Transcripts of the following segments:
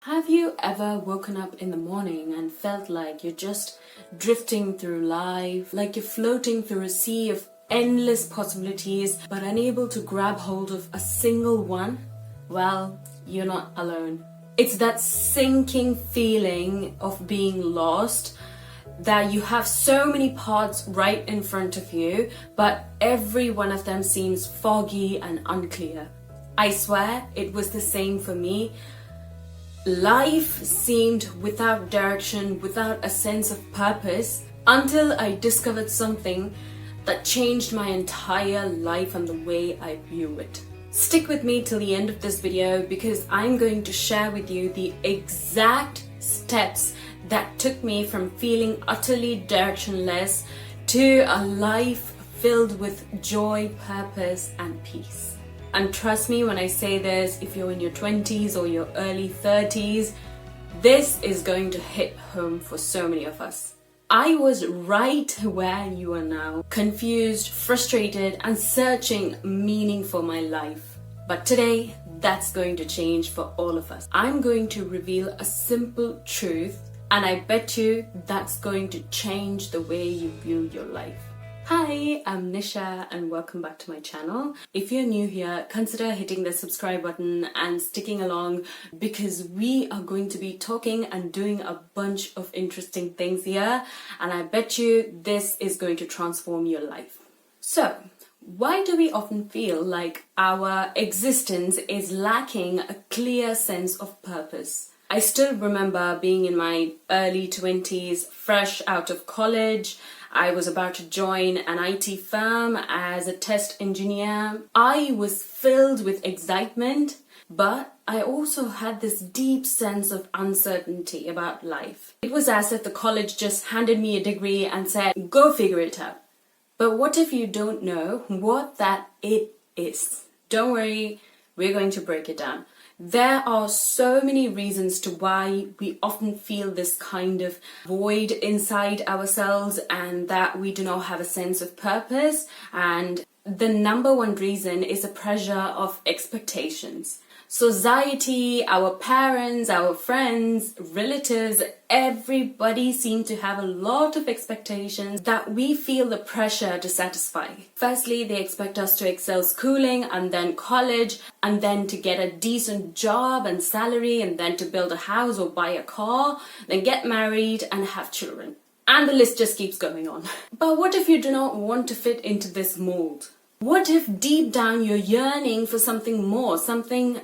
Have you ever woken up in the morning and felt like you're just drifting through life, like you're floating through a sea of endless possibilities but unable to grab hold of a single one? Well, you're not alone. It's that sinking feeling of being lost, that you have so many paths right in front of you, but every one of them seems foggy and unclear. I swear it was the same for me. Life seemed without direction, without a sense of purpose, until I discovered something that changed my entire life and the way I view it. Stick with me till the end of this video because I'm going to share with you the exact steps that took me from feeling utterly directionless to a life filled with joy, purpose, and peace. And trust me when I say this, if you're in your 20s or your early 30s, this is going to hit home for so many of us. I was right where you are now, confused, frustrated, and searching meaning for my life. But today, that's going to change for all of us. I'm going to reveal a simple truth, and I bet you that's going to change the way you view your life. Hi, I'm Nisha and welcome back to my channel. If you're new here, consider hitting the subscribe button and sticking along because we are going to be talking and doing a bunch of interesting things here, and I bet you this is going to transform your life. So, why do we often feel like our existence is lacking a clear sense of purpose? I still remember being in my early 20s, fresh out of college. I was about to join an IT firm as a test engineer. I was filled with excitement, but I also had this deep sense of uncertainty about life. It was as if the college just handed me a degree and said, go figure it out. But what if you don't know what that it is? Don't worry, we're going to break it down. There are so many reasons to why we often feel this kind of void inside ourselves and that we do not have a sense of purpose. And the number one reason is the pressure of expectations. Society, our parents, our friends, relatives, everybody seems to have a lot of expectations that we feel the pressure to satisfy. Firstly, they expect us to excel schooling and then college and then to get a decent job and salary and then to build a house or buy a car, then get married and have children. And the list just keeps going on. But what if you do not want to fit into this mold? What if deep down you're yearning for something more, something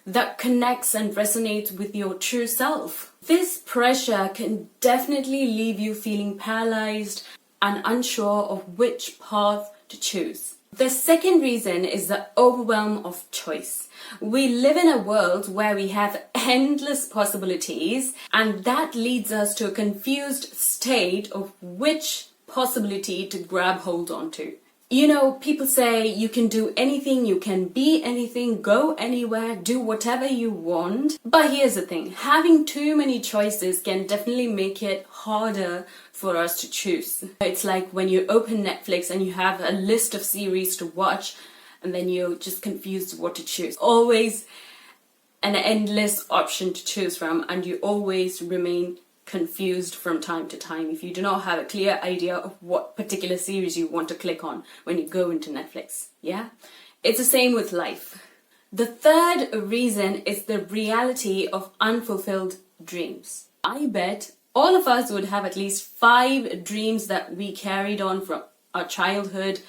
that connects and resonates with your true self? This pressure can definitely leave you feeling paralyzed and unsure of which path to choose. The second reason is the overwhelm of choice. We live in a world where we have endless possibilities, and that leads us to a confused state of which possibility to grab hold onto. You know, people say you can do anything, you can be anything, go anywhere, do whatever you want. But here's the thing, having too many choices can definitely make it harder for us to choose. It's like when you open Netflix and you have a list of series to watch and then you're just confused what to choose. Always an endless option to choose from, and you always remain confused from time to time if you do not have a clear idea of what particular series you want to click on when you go into Netflix. Yeah? It's the same with life. The third reason is the reality of unfulfilled dreams. I bet all of us would have at least 5 dreams that we carried on from our childhood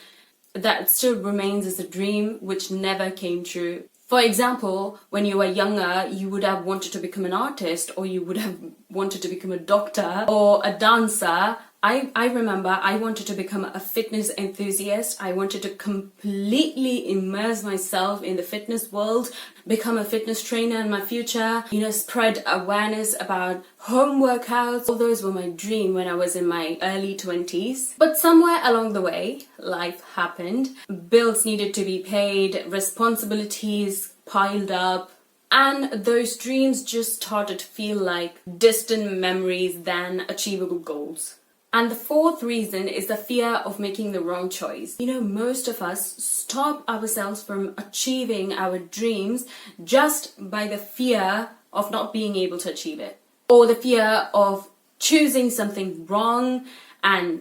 that still remains as a dream which never came true. For example, when you were younger, you would have wanted to become an artist, or you would have wanted to become a doctor or a dancer. I remember I wanted to become a fitness enthusiast. I wanted to completely immerse myself in the fitness world, become a fitness trainer in my future, spread awareness about home workouts. All those were my dream when I was in my early 20s. But somewhere along the way, life happened. Bills needed to be paid, responsibilities piled up, and those dreams just started to feel like distant memories than achievable goals. And the fourth reason is the fear of making the wrong choice. Most of us stop ourselves from achieving our dreams just by the fear of not being able to achieve it, or the fear of choosing something wrong and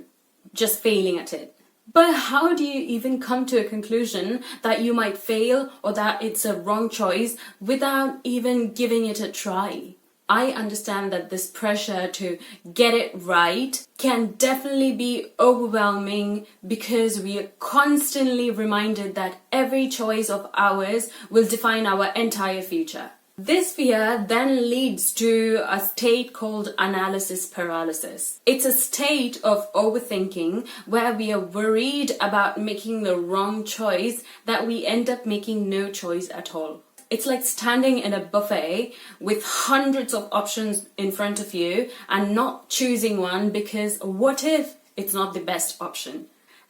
just failing at it. But how do you even come to a conclusion that you might fail or that it's a wrong choice without even giving it a try? I understand that this pressure to get it right can definitely be overwhelming because we are constantly reminded that every choice of ours will define our entire future. This fear then leads to a state called analysis paralysis. It's a state of overthinking where we are worried about making the wrong choice that we end up making no choice at all. It's like standing in a buffet with hundreds of options in front of you and not choosing one because what if it's not the best option?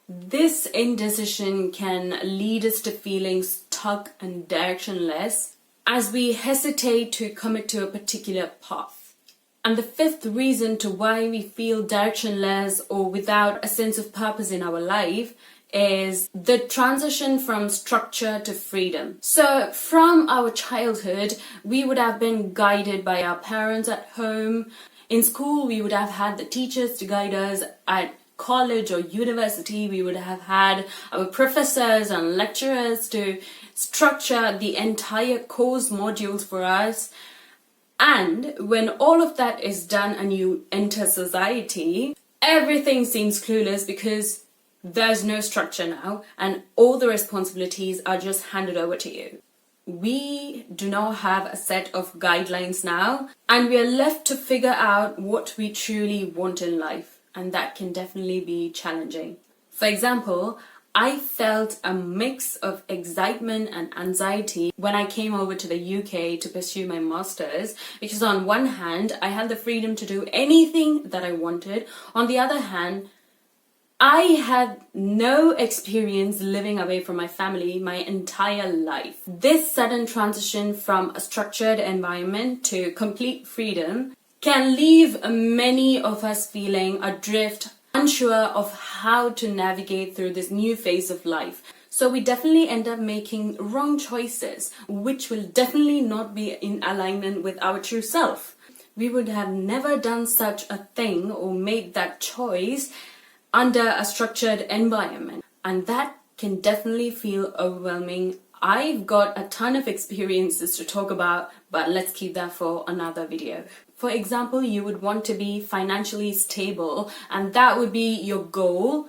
This indecision can lead us to feeling stuck and directionless as we hesitate to commit to a particular path. And the fifth reason to why we feel directionless or without a sense of purpose in our life is the transition from structure to freedom. So from our childhood, we would have been guided by our parents at home. In school, we would have had the teachers to guide us. At college or university, we would have had our professors and lecturers to structure the entire course modules for us. And when all of that is done and you enter society, everything seems clueless because there's no structure now and all the responsibilities are just handed over to you. We do not have a set of guidelines now and we are left to figure out what we truly want in life, and that can definitely be challenging. For example, I felt a mix of excitement and anxiety when I came over to the UK to pursue my master's, because on one hand, I had the freedom to do anything that I wanted. On the other hand, I had no experience living away from my family my entire life. This sudden transition from a structured environment to complete freedom can leave many of us feeling adrift, unsure of how to navigate through this new phase of life. So we definitely end up making wrong choices, which will definitely not be in alignment with our true self. We would have never done such a thing or made that choice under a structured environment, and that can definitely feel overwhelming. I've got a ton of experiences to talk about, but let's keep that for another video. For example, you would want to be financially stable and that would be your goal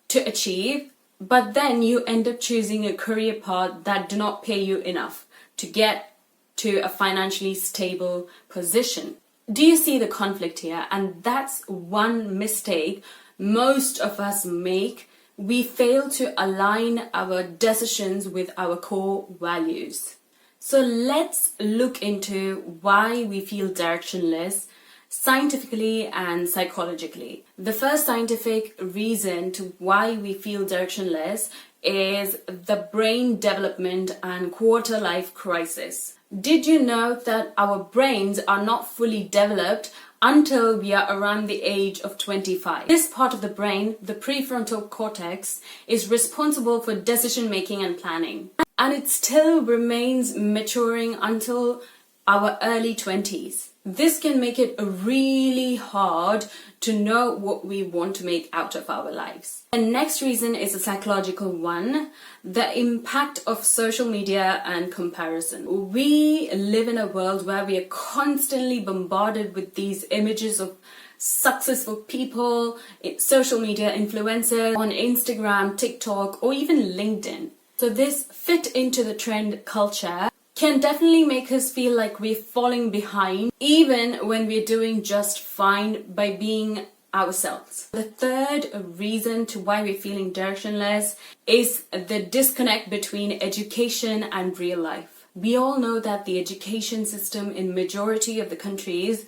to achieve, but then you end up choosing a career path that do not pay you enough to get to a financially stable position. Do you see the conflict here? And that's one mistake most of us make. We fail to align our decisions with our core values. So let's look into why we feel directionless scientifically and psychologically. The first scientific reason to why we feel directionless is the brain development and quarter life crisis. Did you know that our brains are not fully developed until we are around the age of 25? This part of the brain, the prefrontal cortex, is responsible for decision making and planning. And it still remains maturing until our early 20s. This can make it really hard to know what we want to make out of our lives. The next reason is a psychological one, the impact of social media and comparison. We live in a world where we are constantly bombarded with these images of successful people, social media influencers on Instagram, TikTok, or even LinkedIn. So this fit into the trend culture can definitely make us feel like we're falling behind, even when we're doing just fine by being ourselves. The third reason to why we're feeling directionless is the disconnect between education and real life. We all know that the education system in majority of the countries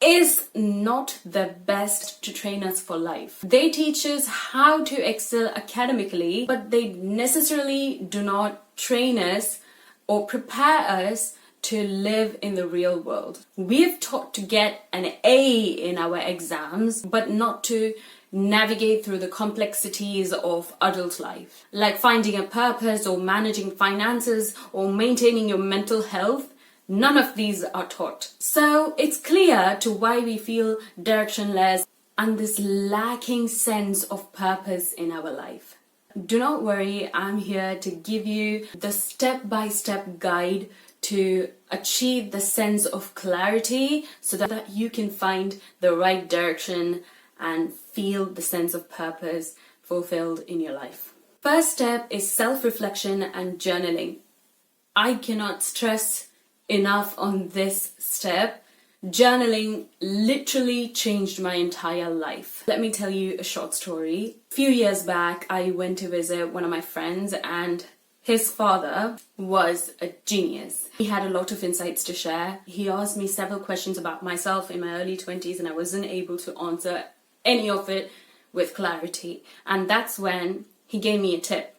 is not the best to train us for life. They teach us how to excel academically, but they necessarily do not train us or prepare us to live in the real world. We're taught to get an A in our exams, but not to navigate through the complexities of adult life, like finding a purpose or managing finances or maintaining your mental health. None of these are taught. So it's clear to why we feel directionless and this lacking sense of purpose in our life. Do not worry, I'm here to give you the step-by-step guide to achieve the sense of clarity so that you can find the right direction and feel the sense of purpose fulfilled in your life. First step is self-reflection and journaling. I cannot stress enough on this step. Journaling literally changed my entire life. Let me tell you a short story. A few years back, I went to visit one of my friends, and his father was a genius. He had a lot of insights to share. He asked me several questions about myself in my early 20s, and I wasn't able to answer any of it with clarity. And that's when he gave me a tip.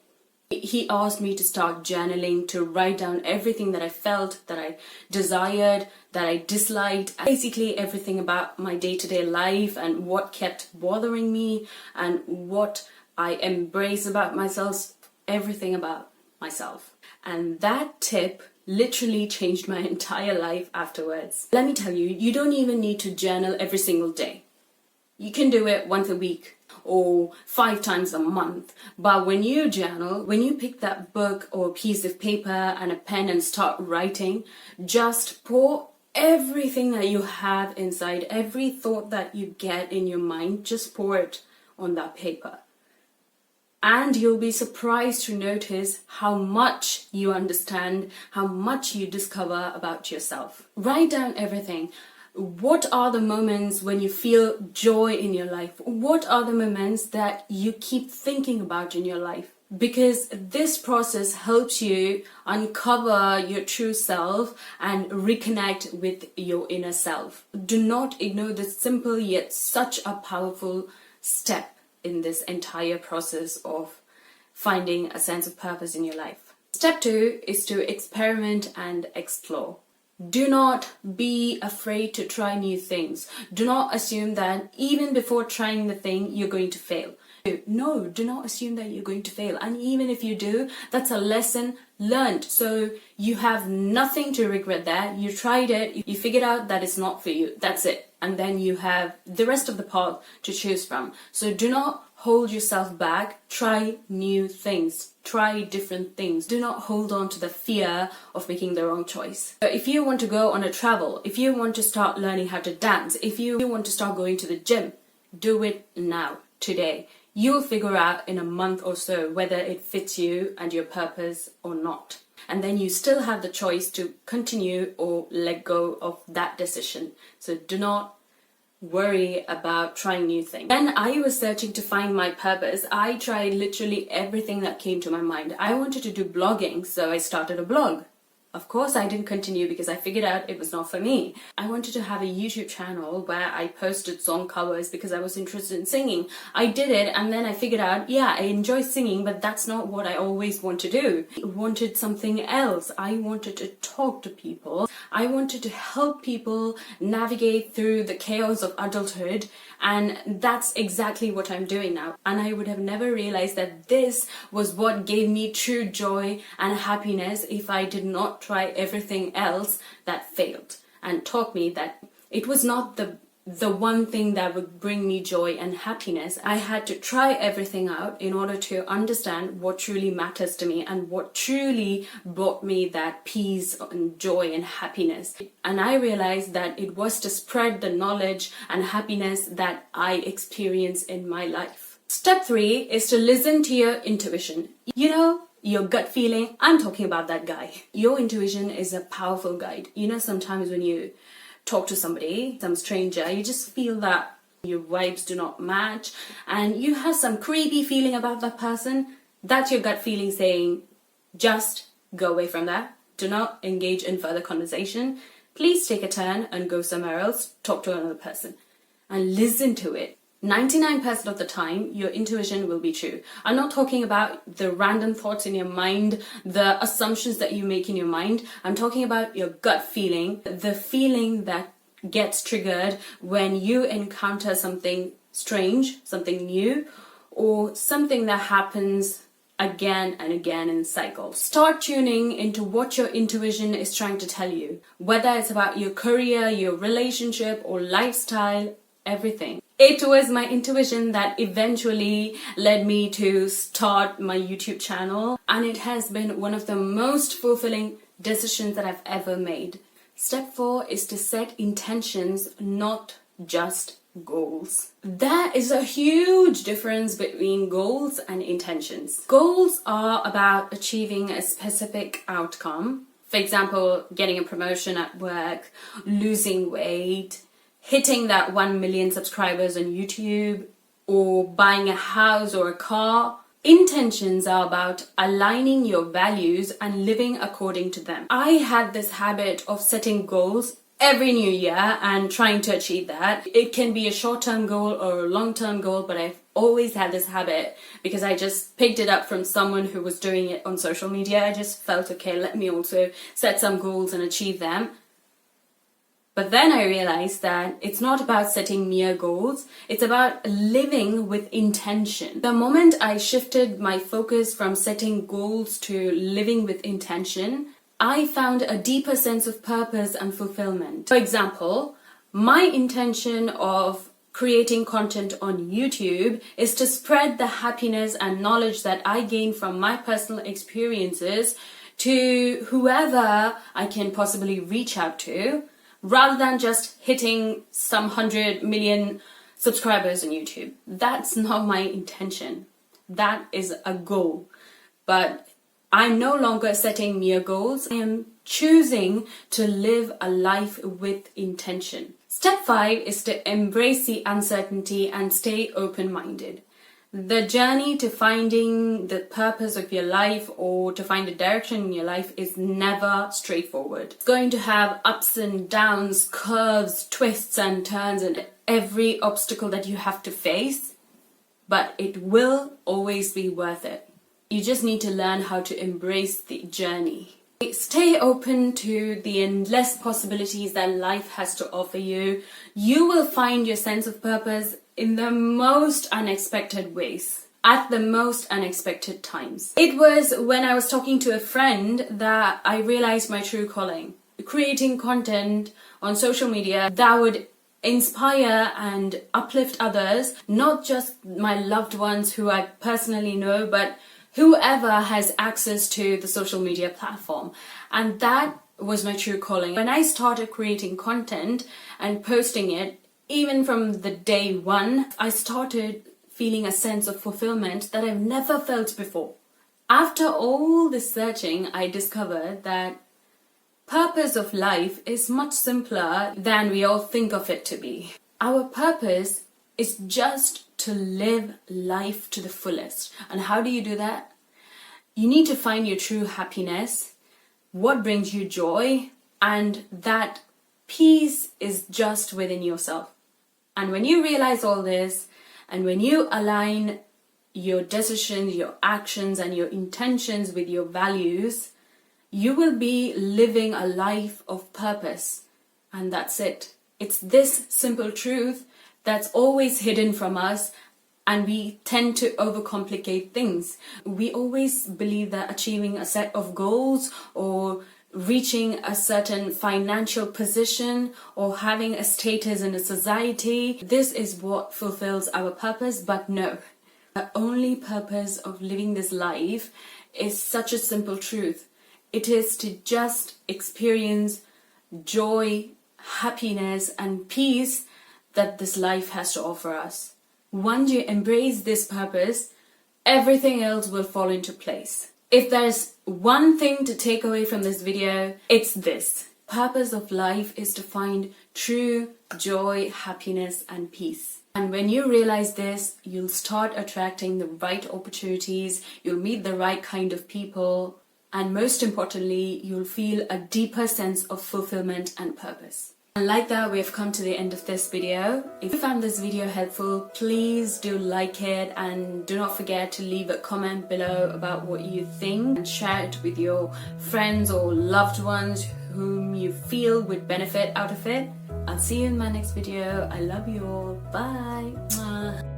He asked me to start journaling, to write down everything that I felt, that I desired, that I disliked, basically everything about my day-to-day life and what kept bothering me and what I embrace about myself, everything about myself. And that tip literally changed my entire life afterwards. Let me tell you, you don't even need to journal every single day. You can do it once a week or 5 times a month. But when you journal, when you pick that book or a piece of paper and a pen and start writing, just pour everything that you have inside, every thought that you get in your mind, just pour it on that paper. And you'll be surprised to notice how much you understand, how much you discover about yourself. Write down everything. What are the moments when you feel joy in your life? What are the moments that you keep thinking about in your life? Because this process helps you uncover your true self and reconnect with your inner self. Do not ignore this simple yet such a powerful step in this entire process of finding a sense of purpose in your life. Step 2 is to experiment and explore. Do not be afraid to try new things. Do not assume that even before trying the thing, you're going to fail. No, do not assume that you're going to fail. And even if you do, that's a lesson learned. So you have nothing to regret there. You tried it, you figured out that it's not for you. That's it. And then you have the rest of the path to choose from. So do not hold yourself back. Try new things. Try different things. Do not hold on to the fear of making the wrong choice. If you want to go on a travel, if you want to start learning how to dance, if you want to start going to the gym, do it now, today. You'll figure out in a month or so whether it fits you and your purpose or not. And then you still have the choice to continue or let go of that decision. So do not worry about trying new things. When I was searching to find my purpose, I tried literally everything that came to my mind. I wanted to do blogging, so I started a blog. Of course, I didn't continue because I figured out it was not for me. I wanted to have a YouTube channel where I posted song covers because I was interested in singing. I did it, and then I figured out, yeah, I enjoy singing, but that's not what I always want to do. I wanted something else. I wanted to talk to people. I wanted to help people navigate through the chaos of adulthood, and that's exactly what I'm doing now. And I would have never realized that this was what gave me true joy and happiness if I did not try everything else that failed and taught me that it was not the one thing that would bring me joy and happiness. I had to try everything out in order to understand what truly matters to me and what truly brought me that peace and joy and happiness. And I realized that it was to spread the knowledge and happiness that I experience in my life. Step 3 is to listen to your intuition. You know, your gut feeling. I'm talking about that guy. Your intuition is a powerful guide. You know, sometimes when you talk to somebody, some stranger, you just feel that your vibes do not match and you have some creepy feeling about that person. That's your gut feeling saying, just go away from that. Do not engage in further conversation. Please take a turn and go somewhere else. Talk to another person and listen to it. 99% of the time, your intuition will be true. I'm not talking about the random thoughts in your mind, the assumptions that you make in your mind. I'm talking about your gut feeling, the feeling that gets triggered when you encounter something strange, something new, or something that happens again and again in cycles. Start tuning into what your intuition is trying to tell you, whether it's about your career, your relationship, or lifestyle, everything. It was my intuition that eventually led me to start my YouTube channel, and it has been one of the most fulfilling decisions that I've ever made. Step 4 is to set intentions, not just goals. There is a huge difference between goals and intentions. Goals are about achieving a specific outcome. For example, getting a promotion at work, losing weight, hitting that 1 million subscribers on YouTube, or buying a house or a car. Intentions are about aligning your values and living according to them. I had this habit of setting goals every new year and trying to achieve that. It can be a short-term goal or a long-term goal, but I've always had this habit because I just picked it up from someone who was doing it on social media. I just felt, okay, let me also set some goals and achieve them. But then I realized that it's not about setting mere goals, it's about living with intention. The moment I shifted my focus from setting goals to living with intention, I found a deeper sense of purpose and fulfillment. For example, my intention of creating content on YouTube is to spread the happiness and knowledge that I gain from my personal experiences to whoever I can possibly reach out to, rather than just hitting some 100 million subscribers on YouTube. That's not my intention. That is a goal. But I'm no longer setting mere goals. I am choosing to live a life with intention. Step 5 is to embrace the uncertainty and stay open-minded. The journey to finding the purpose of your life or to find a direction in your life is never straightforward. It's going to have ups and downs, curves, twists and turns, and every obstacle that you have to face, but it will always be worth it. You just need to learn how to embrace the journey. Stay open to the endless possibilities that life has to offer you. You will find your sense of purpose in the most unexpected ways, at the most unexpected times. It was when I was talking to a friend that I realized my true calling. Creating content on social media that would inspire and uplift others, not just my loved ones who I personally know, but whoever has access to the social media platform. And that was my true calling. When I started creating content and posting it, even from the day one, I started feeling a sense of fulfillment that I've never felt before. After all this searching, I discovered that purpose of life is much simpler than we all think of it to be. Our purpose is just to live life to the fullest. And how do you do that? You need to find your true happiness, what brings you joy, and that peace is just within yourself. And when you realize all this, and when you align your decisions, your actions, and your intentions with your values, you will be living a life of purpose. And that's it. It's this simple truth that's always hidden from us, and we tend to overcomplicate things. We always believe that achieving a set of goals or reaching a certain financial position or having a status in a society, this is what fulfills our purpose. But no, the only purpose of living this life is such a simple truth. It is to just experience joy, happiness, and peace that this life has to offer us. Once you embrace this purpose, everything else will fall into place. If there's one thing to take away from this video, it's this. Purpose of life is to find true joy, happiness, and peace. And when you realize this, you'll start attracting the right opportunities, you'll meet the right kind of people, and most importantly, you'll feel a deeper sense of fulfillment and purpose. And like that, we have come to the end of this video. If you found this video helpful, please do like it and do not forget to leave a comment below about what you think and share it with your friends or loved ones whom you feel would benefit out of it. I'll see you in my next video. I love you all. Bye. Mwah.